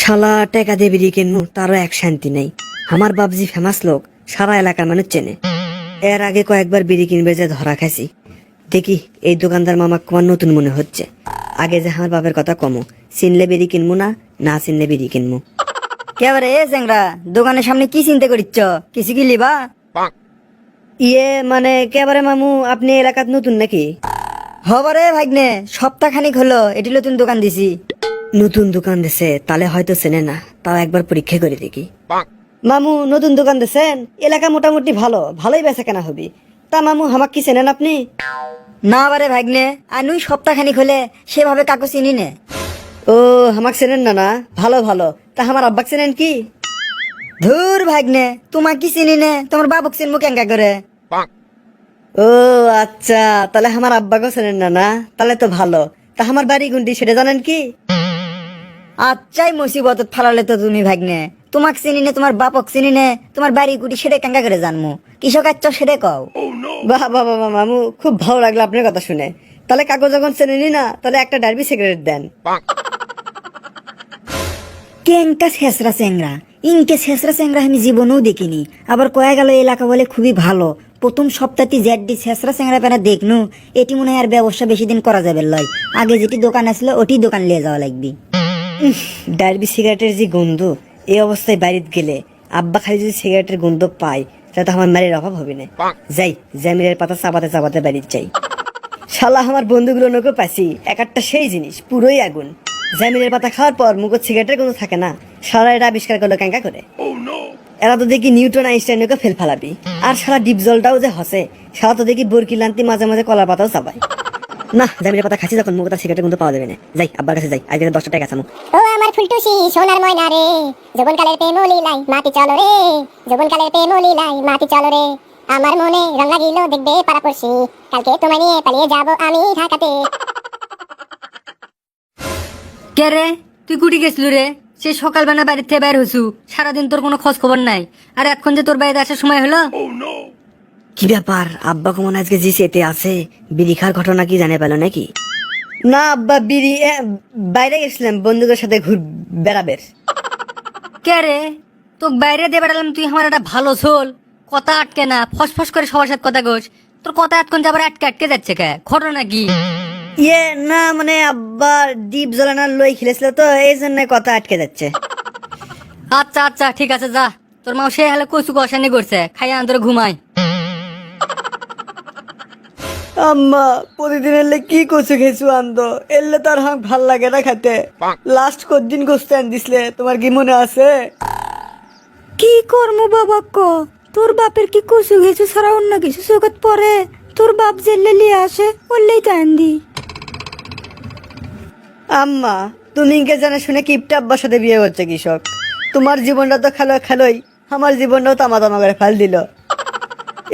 শালা টাকা দিয়ে বিড়ি কিনবো তারও এক শান্তি নেই। আমার বাবজি ফেমাস লোক, সারা এলাকার মানুষ চেনে। এর আগে কয়েকবার বিড়ি কিনবে যে ধরা খাইছি। দেখি এই দোকানদার মামা তোমার নতুন মনে হচ্ছে। আগে যে আমার বাপের কথা কমো, চিনলে বিড়ি কিনবো না, না চিনলে বিড়ি কিনবো। কেবারে এ চেংরা, দোকানের সামনে কি চিন্তা করিচ্ছ? কিছু কি লিবা? ইয়ে মানে কেবারে মামু, আপনি এলাকাত নতুন নাকি? হবারে ভাগ্নে, সপ্তাহখানিক হলো এটি নতুন দোকান দিছি। নতুন দোকান দিছে, তাহলে হয়তো চেনে না, তাও একবার পরীক্ষা করে দেখি। মামু নতুন দোকান দিছেন, এলাকা মোটামুটি ভালোই বেচা কেনা হবি। তা মামু হামাক কি চেনেন আপনি? না বারে ভাগ্নে, আনুই সপ্তাহখানিক হলে সেভাবে কাকু চিনি নে। ও হামাক চেনেন না? না ভালো। তা আমার আব্বাক চেনেন কি? ধুর ভাগ্নে, তোমার কি চিনি নে, তোমার বাবুক চিনমু কেঙ্কা করে? ও আচ্ছা, তাহলে আমার আব্বাকেও চেনেন না? না তাহলে তো ভালো। তা আমার বাড়ি কোনটি সেটা জানেন কি? আচ্ছাই মুসিবত ফালালে তো তুমি ভাগ্নে। তোমাক চিনি নে, তোমার বাপক চিনি নে, তোমার বাড়ি কুটি সেটা কেঙ্কা করে জানমু? কৃষক আচ্ছ সেটা কও। বাহ বাহ বাহ মামু, খুব ভালো লাগলো আপনার কথা শুনে। তাহলে কাকু যখন চেনেনি না, তাহলে একটা ডার্বি সিগারেট দেন। কেঙ্কা শেষরা চেংরা, ইনকে শেষরা চেংরা আমি জীবনেও দেখিনি। আবার কয়ে গেল এলাকা বলে খুবই ভালো। প্রথম সপ্তাহটি জেডডি শেষরা চেংরা পেনা দেখনু, এটি মনে হয় আর ব্যবসা বেশি দিন করা যাবে লয়। আগে যেটি দোকান আসলো ওটি দোকান লিয়ে যাওয়া লাগবে। ডার্বি সিগারেটের যে গন্ধ, এই অবস্থায় বাড়িতে গেলে আব্বা খালি যদি সিগারেটের গন্ধ পায়, তাহলে তো আমার মায়ের অভাব হবে না। যাই জামিলের পাতা চাপাতে বাড়িতে যাই। শালা আমার বন্ধুগুলো নৌকো পাচ্ছি, এক একটা সেই জিনিস পুরোই আগুন। জামিলের পাতা খাওয়ার পর মুখ সিগারেটের গন্ধ থাকে না, সারা এটা আবিষ্কার করলো ক্যাঙ্কা করে। এরা তো দেখি নিউটন আইনস্টাইনকে ফেল ফালাবি। আর সারা ডিপ জলটাও যে হসে, সারা তো দেখি বরকি লান্তি মাঝে মাঝে কলার পাতাও চাবাই। না জামিলের পাতা খাচ্ছি যখন, মুখ তার সিগারেটের গন্ধ পাওয়া যাবে না। যাই আব্বার কাছে যাই, আজকে 10 টাকা আছে। ও আমার ফুলটুসি সোনার ময়না রে, যৌবনকালের প্রেম লীলাই মাটি চলো রে, যৌবনকালের প্রেম লীলাই মাটি চলো রে। আমার মনে রং লাগিল দেখবে পাড়াপড়শি, কালকে তোমায় নিয়ে পালিয়ে যাব আমি ঢাকাতে। কে রে, তুই কুটি গেছিল রে? সে সকালবেলা বাড়ির থেকে বাইর হইছু, সারাদিন তোর কোনো খোঁজ খবর নাই। আর এখন যে তোর বাড়িতে আসার সময় হলো। কি ব্যাপার, আব্বা কমন আজকে যে সেতে আছে, বিড়ি খাওয়ার ঘটনা কি জানে পেল নাকি? না আব্বা, বিড়ি বাইরে গেছিলাম বন্ধুদের সাথে বেড়াবের। কে রে, তোকে বাইরে দিয়ে বেড়ালাম, তুই আমার একটা ভালো ছোল, কথা আটকে না, ফসফস করে সবার সাথে কথা গোস। তোর কথা এতক্ষণ যে আবার আটকে যাচ্ছে কে, ঘটনা কি? ইয়ে না মানে আব্বা ডিপ জ্বলানোর লই খেলেছিল তো, এই জন্য কথা আটকে যাচ্ছে। আচ্ছা ঠিক আছে, যা। তোর মা সে হলে কচু কষানি করছে, খাইয়া আন্তরে ঘুমাই। আম্মা প্রতিদিন এলে কি কচু খেছু আনতো, এলে তার হাঁক ভাল লাগে না খেতে। লাস্ট কদিন গোস্ত আন দিছিলে, তোমার কি মনে আছে? কি করমু বাবা ক, তোর বাপের কি কচু ঘেছু ছাড়া অন্য কিছু চোখত পরে? তোর বাপ জেলে লিয়ে আসে, বললেই তো আন্দি। আম্মা তুমি কে জানা শুনে কিপটা আব্বার সাথে বিয়ে করছে কৃষক। তোমার জীবনটা তো খেলোই, আমার জীবনটাও তামা করে ফেল দিল।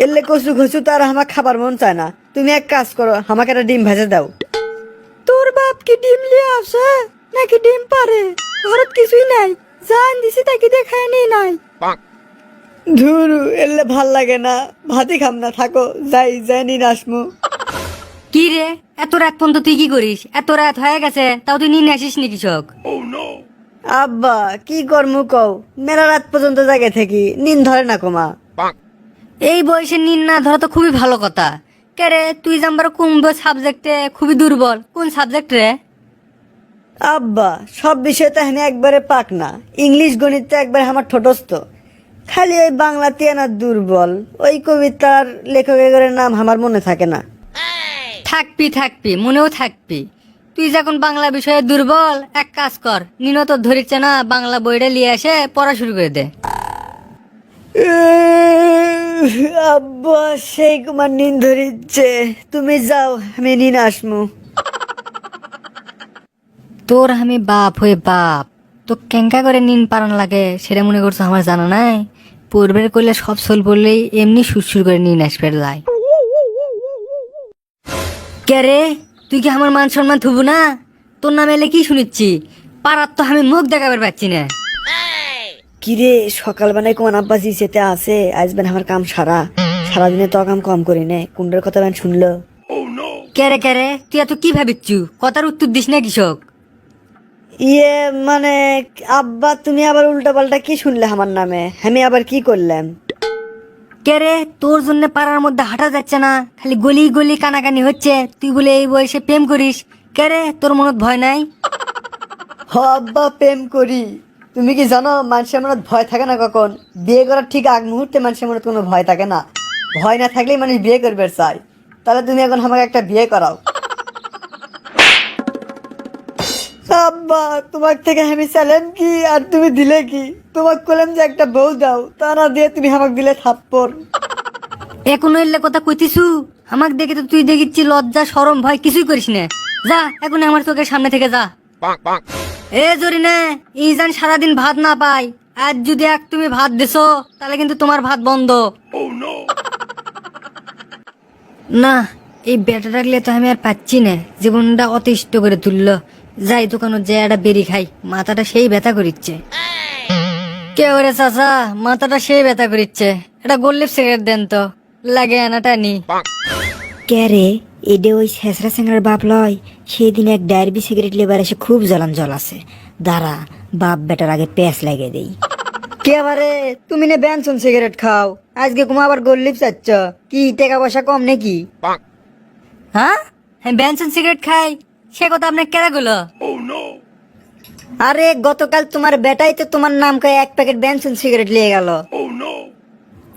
এলে কচু ঘচু তার আমার খাবার মন চায় না। তুমি এক কাজ করো, আমাকে একটা ডিম ভেজে দাও। তোর বাপ কি ডিম লিয়ে আসে নাকি ডিম পারে? ঘরত কিছুই নাই, জান দিছি তাকে দেখায় নি নাই। ধুরু এলে ভাল লাগে না, ভাতই খাম না, থাকো যাই নিন আসমু। কি রে, এত রাত পর্যন্ত তুই কি করিস? এত রাত হয়ে গেছে তাও তুই নিয়ে আসিস নি কৃষক? আব্বা কি করমু কও, মেলা রাত পর্যন্ত জাগে থাকি, নিন ধরে না কমা। এই বয়সে নিন না ধরা তো খুবই ভালো কথা। কে রে, তুই জাম্বার কোন সাবজেক্টে খুবই দুর্বল? কোন সাবজেক্ট রে? আব্বা সব বিষয় তো এখানে একবারে পাক না, ইংলিশ গণিত একবারে আমার ঠোঁটস্থ। খালি ওই বাংলাতে না দুর্বল, ওই কবিতার লেখকের নাম আমার মনে থাকে না। থাকবি মনেও থাকবি। তুই যখন বাংলা বিষয়ে দুর্বল, এক কাজ কর, নিনো তো ধরিচ্ছে না, বাংলা বইটা নিয়ে এসে পড়া শুরু করে দে। আব্বা সেই কুমার নিন ধরিচ্ছে, তুমি যাও আমি নিন আসমু। তোর আমি বাপ হয়ে বাপ, তো কেঙ্কা করে নিন পারান লাগে সেটা মনে করছো আমার জানা নাই? পূর্বের করলে সব সোল পড়লেই এমনি সুরসুর করে নিন আসবে লাই। কে রে, তুই কি আমার মান সম্মান থুবু না? তোর নাম এলে কি শুনিচ্ছি, পাড়ার তো আমি মুখ দেখাবার পাচ্ছি না। কিরে সকালবেলায় কোন আব্বা জি যেতে আছে, আজবেন আমার কাম সারাদিনে তো কাম কম করি নে, কুন্ডের কথা বেন শুনলো। কে রে তুই এত কি ভাবিচ্ছু? কথার উত্তর দিস না কৃষক। ইয়ে মানে আব্বা তুমি আবার উল্টা পাল্টা কি শুনলে আমার নামে, আমি আবার কি করলাম? কে রে, তোর জন্য পাড়ার মধ্যে হাঁটা যাচ্ছে না, খালি গলি গলি কানাকানি হচ্ছে, তুই বলে এই বয়সে প্রেম করিস? কে রে, তোর মনত ভয় নাই? হ আব্বা, প্রেম করি। তুমি কি জানো মানুষের মনে ভয় থাকে না কখন? বিয়ে করার ঠিক আগ মুহূর্তে মানুষের মনে কোনো ভয় থাকে না। ভয় না থাকলেই মানুষ বিয়ে করবে চায়। তাহলে তুমি এখন আমাকে একটা বিয়ে করাও। আব্বা, তোমার থেকে আমি চাইলাম কি আর তুমি দিলে কি? তোমাকে বললাম যে একটা বউ দাও, তা না দিয়ে তুমি আমাকে দিলে থাপ্পড়। এখনো এলে কথা কইতিছু? আমাকে দেখে তো তুই দেখিচ্ছি লজ্জা শরম ভয় কিছুই করিস না। যা এখন আমার চোখের সামনে থেকে যা। এ জরিনে, ইজান সারাদিন ভাত না পাই, আজ যদি এক তুমি ভাত দিছো তাহলে কিন্তু তোমার ভাত বন্ধ। না, এই বেটা রাখলে তো আমি আর পাচ্ছি না, জীবনটা অতিষ্ঠ করে তুললো। যাই দোকানে যে একটা বেরি খাই, মাথাটা সেই ব্যথা করিচ্ছে। কে ওরে চাচা, মাথাটা সেই ব্যথা করিচ্ছে, এটা গোল্লিপ সিগারেট দেন তো, লাগে আনাটা নি। কে রে, এডে ওই শেষরা সিংড়ার বাপ লয়? সেদিন এক ডায়ারবি সিগারেট লেবার এসে খুব জ্বলান জল আছে। দাঁড়া, বাপ বেটার আগে প্যাঁচ লাগিয়ে দেই। কে আবারে, তুমি না বেনসন সিগারেট খাও, আজকে কুমা আবার গোল্লিপ চাচ্ছ? কি টাকা পয়সা কম নাকি? হ্যাঁ, আমি বেনসন সিগারেট খাই, সে কথা আপনার কেরা গুলো? আরে গতকাল তোমার বেটাই তো তোমার নাম কয়ে এক প্যাকেট বেনসন সিগারেট নিয়ে গেল।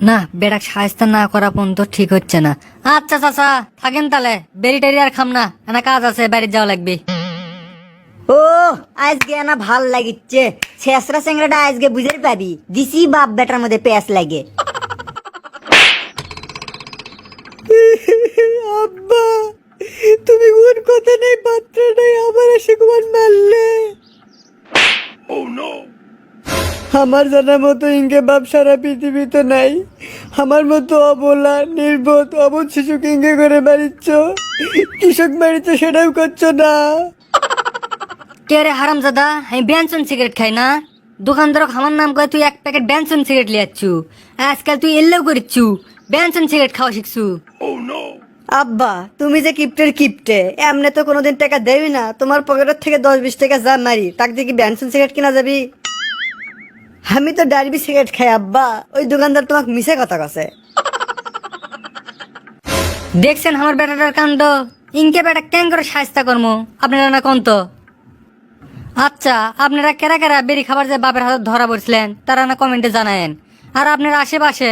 না, বেটা সাহায্য না করা পর্যন্ত ঠিক হচ্ছে না। আচ্ছা চাচা থাকেন তাহলে, বেরি টেরি আর খাম না, না কাজ আছে, বাড়ি যাওয়া লাগবে। ও, আজকে না ভাল লাগিচ্ছে, শেষরা সিংড়াটা আজকে বুঝে পাবি দিছি বাপ বেটার মধ্যে প্যাঁচ লাগে। আব্বা, তুমি কোন কথা নেই পাত্র নেই আবার এসে কুমার মারলে। আমার জানার মতো ইনকে বাপ সারা পৃথিবীতে নাই। আমার মতো অবলা নির্বোধ অবধ শিশুকে ইঙ্গে করে মারিচ্ছ, কৃষক মারিচ্ছ সেটাও করছো না। কে রে হারাম দাদা, আমি বেনসন সিগারেট খাই না? দোকানদার আমার নাম করে তুই এক প্যাকেট বেনসন সিগারেট লিয়ে যাচ্ছু, আজকাল তুই এলেও করিচ্ছু, বেনসন সিগারেট খাওয়া শিখছু। আব্বা, তুমি যে কিপ্টের কিপ্টে, এমনি তো কোনোদিন টাকা দেবি না। তোমার পকেটের থেকে 10-20 টাকা যা মারি, তাক দিয়ে কি বেনসন সিগারেট কিনা যাবি? আমি তো ডারবি সিগারেট খাই আব্বা, ওই দোকানদার তোমাকে মিশে কথা কছে। দেখছেন আমার বেটাটার কাণ্ড, ইনকে বেটা কেন করে সাহায্য কর্ম আপনারা না কোন তো? আচ্ছা, আপনারা কেরা কেরা বেরি খাবার যে বাপের হাতে ধরা পড়ছিলেন তারা না কমেন্টে জানায়েন। আর আপনার আশেপাশে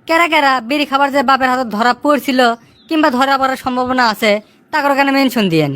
কেরা কেরা বেরি খাবার যে বাপের হাতে ধরা পড়ছিল কিংবা ধরা পড়ার সম্ভাবনা আছে, তাকে মেনশন দিয়েন।